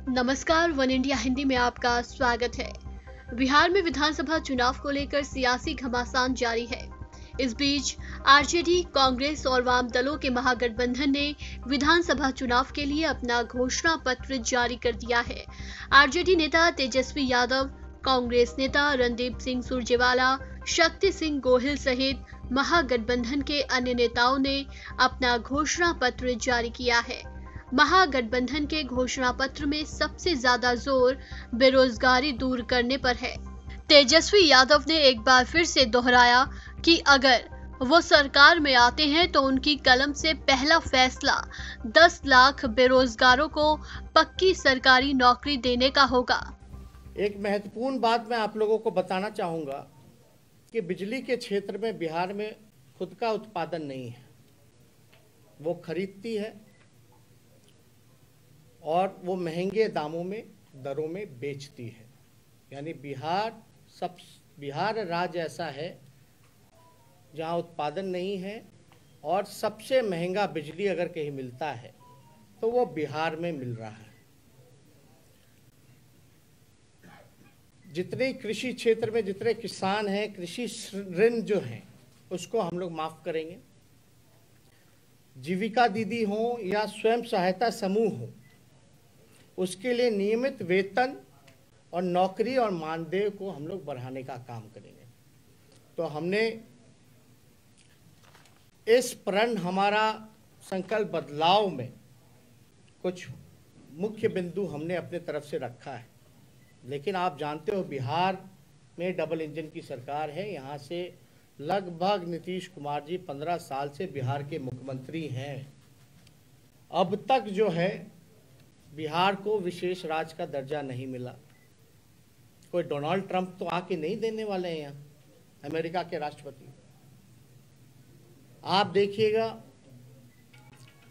नमस्कार, one India Hindi में आपका स्वागत है। बिहार में विधानसभा चुनाव को लेकर सियासी घमासान जारी है। इस बीच आरजेडी, कांग्रेस और वाम दलों के महागठबंधन ने विधानसभा चुनाव के लिए अपना घोषणा पत्र जारी कर दिया है। आरजेडी नेता तेजस्वी यादव, कांग्रेस नेता रणदीप सिंह सुरजेवाला, शक्ति सिंह गोहिल सहित महागठबंधन के अन्य नेताओं ने अपना घोषणा पत्र जारी किया है। महागठबंधन के घोषणा पत्र में सबसे ज्यादा जोर बेरोजगारी दूर करने पर है। तेजस्वी यादव ने एक बार फिर से दोहराया कि अगर वो सरकार में आते हैं तो उनकी कलम से पहला फैसला 10 लाख बेरोजगारों को पक्की सरकारी नौकरी देने का होगा। एक महत्वपूर्ण बात मैं आप लोगों को बताना चाहूँगा कि बिजली के क्षेत्र में बिहार में खुद का उत्पादन नहीं है, वो खरीदती है और वो महंगे दामों में दरों में बेचती है। यानी बिहार राज्य ऐसा है जहाँ उत्पादन नहीं है और सबसे महंगा बिजली अगर कहीं मिलता है तो वो बिहार में मिल रहा है। जितने कृषि क्षेत्र में जितने किसान हैं, कृषि ऋण जो हैं उसको हम लोग माफ करेंगे। जीविका दीदी हो या स्वयं सहायता समूह हो, उसके लिए नियमित वेतन और नौकरी और मानदेय को हम लोग बढ़ाने का काम करेंगे। तो हमने इस प्रण हमारा संकल्प बदलाव में कुछ मुख्य बिंदु हमने अपने तरफ से रखा है। लेकिन आप जानते हो बिहार में डबल इंजन की सरकार है। यहाँ से लगभग नीतीश कुमार जी 15 साल से बिहार के मुख्यमंत्री हैं। अब तक जो है बिहार को विशेष राज्य का दर्जा नहीं मिला। कोई डोनाल्ड ट्रंप तो आके नहीं देने वाले हैं यहाँ, अमेरिका के राष्ट्रपति। आप देखिएगा,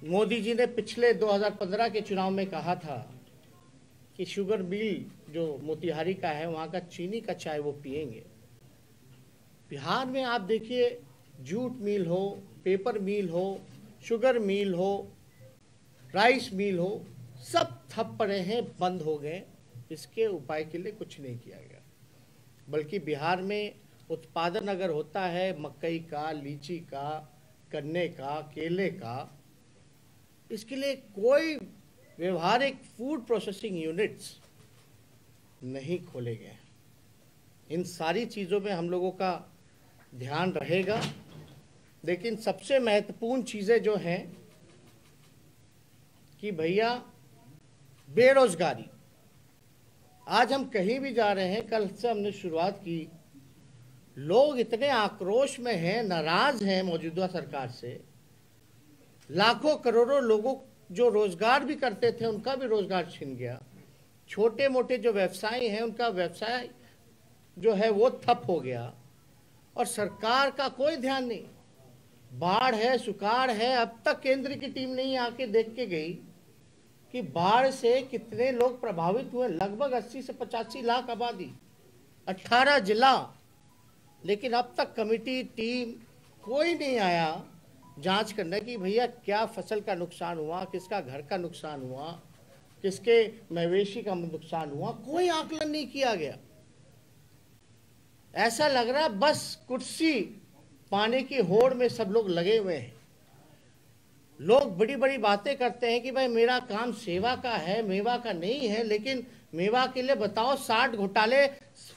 मोदी जी ने पिछले 2015 के चुनाव में कहा था कि शुगर मिल जो मोतिहारी का है वहाँ का चीनी का चाय वो पिएंगे। बिहार में आप देखिए, जूट मिल हो, पेपर मिल हो, शुगर मिल हो, राइस मिल हो, सब ठप पड़े हैं, बंद हो गए। इसके उपाय के लिए कुछ नहीं किया गया। बल्कि बिहार में उत्पादन अगर होता है मकई का, लीची का, गन्ने का, केले का, इसके लिए कोई व्यवहारिक फूड प्रोसेसिंग यूनिट्स नहीं खोले गए। इन सारी चीज़ों में हम लोगों का ध्यान रहेगा। लेकिन सबसे महत्वपूर्ण चीज़ें जो हैं कि भैया बेरोजगारी, आज हम कहीं भी जा रहे हैं, कल से हमने शुरुआत की, लोग इतने आक्रोश में हैं, नाराज हैं मौजूदा सरकार से। लाखों करोड़ों लोगों जो रोजगार भी करते थे उनका भी रोजगार छिन गया। छोटे मोटे जो व्यवसाय हैं उनका व्यवसाय जो है वो ठप हो गया और सरकार का कोई ध्यान नहीं। बाढ़ है, सुकाड़ है, अब तक केंद्र की टीम नहीं आके देख के गई कि बाढ़ से कितने लोग प्रभावित हुए। लगभग 80 से 85 लाख आबादी, 18 जिला। लेकिन अब तक कमेटी टीम कोई नहीं आया जांच करने की भैया क्या फसल का नुकसान हुआ, किसका घर का नुकसान हुआ, किसके मवेशी का नुकसान हुआ। कोई आकलन नहीं किया गया। ऐसा लग रहा है बस कुर्सी पाने की होड़ में सब लोग लगे हुए हैं। लोग बड़ी बड़ी बातें करते हैं कि भाई मेरा काम सेवा का है, मेवा का नहीं है। लेकिन मेवा के लिए बताओ 60 घोटाले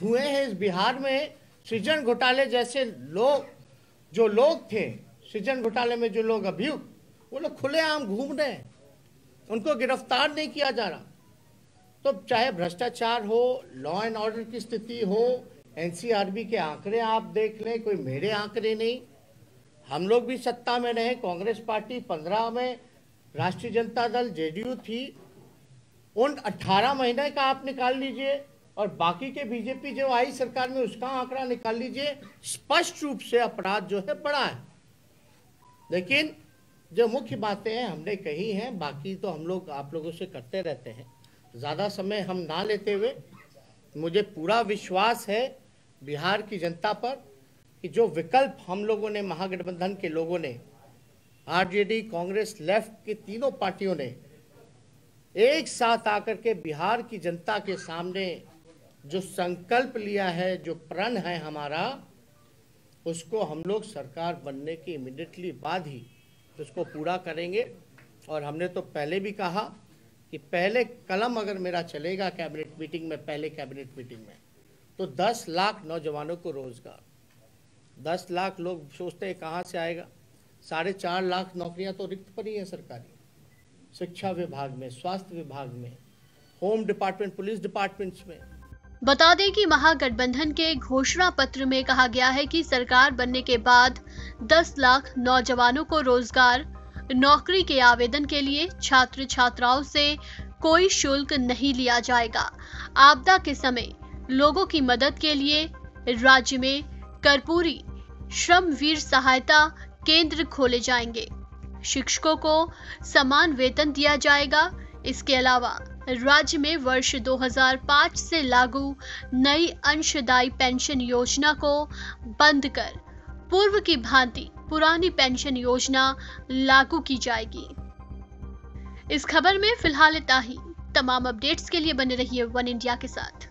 हुए हैं इस बिहार में। सृजन घोटाले जैसे लोग थे, सृजन घोटाले में जो लोग अभियुक्त, वो लोग खुलेआम घूम रहे हैं, उनको गिरफ्तार नहीं किया जा रहा। तो चाहे भ्रष्टाचार हो, लॉ एंड ऑर्डर की स्थिति हो, एनसीआरबी के आंकड़े आप देख लें, कोई मेरे आंकड़े नहीं। हम लोग भी सत्ता में रहे, कांग्रेस पार्टी 15 में, राष्ट्रीय जनता दल जेडीयू थी। उन 18 महीने का आप निकाल लीजिए और बाकी के बीजेपी जो आई सरकार में उसका आंकड़ा निकाल लीजिए। स्पष्ट रूप से अपराध जो है बड़ा है। लेकिन जो मुख्य बातें हैं हमने कही हैं, बाकी तो हम लोग आप लोगों से करते रहते हैं। ज़्यादा समय हम ना लेते हुए, मुझे पूरा विश्वास है बिहार की जनता पर कि जो विकल्प हम लोगों ने, महागठबंधन के लोगों ने, आरजेडी, कांग्रेस, लेफ्ट की तीनों पार्टियों ने एक साथ आकर के बिहार की जनता के सामने जो संकल्प लिया है, जो प्रण है हमारा, उसको हम लोग सरकार बनने के इमीडिएटली बाद ही उसको पूरा करेंगे। और हमने तो पहले भी कहा कि पहले कलम अगर मेरा चलेगा कैबिनेट मीटिंग में, पहले कैबिनेट मीटिंग में, तो 10 लाख नौजवानों को रोजगार। 10 लाख लोग सोचते हैं कहाँ से आएगा, 4.5 लाख नौकरियां तो रिक्त पड़ी हैं सरकारी, शिक्षा विभाग में, स्वास्थ्य विभाग में, होम डिपार्टमेंट, पुलिस डिपार्टमेंट्स में। बता दें कि महागठबंधन के घोषणा पत्र में कहा गया है कि सरकार बनने के बाद 10 लाख नौजवानों को रोजगार, नौकरी के आवेदन के लिए छात्र छात्राओं से कोई शुल्क नहीं लिया जाएगा। आपदा के समय लोगों की मदद के लिए राज्य में कर्पूरी श्रमवीर सहायता केंद्र खोले जाएंगे। शिक्षकों को समान वेतन दिया जाएगा। इसके अलावा राज्य में वर्ष 2005 से लागू नई अंशदायी पेंशन योजना को बंद कर पूर्व की भांति पुरानी पेंशन योजना लागू की जाएगी। इस खबर में फिलहाल इतना ही। तमाम अपडेट्स के लिए बने रहिए वन इंडिया के साथ।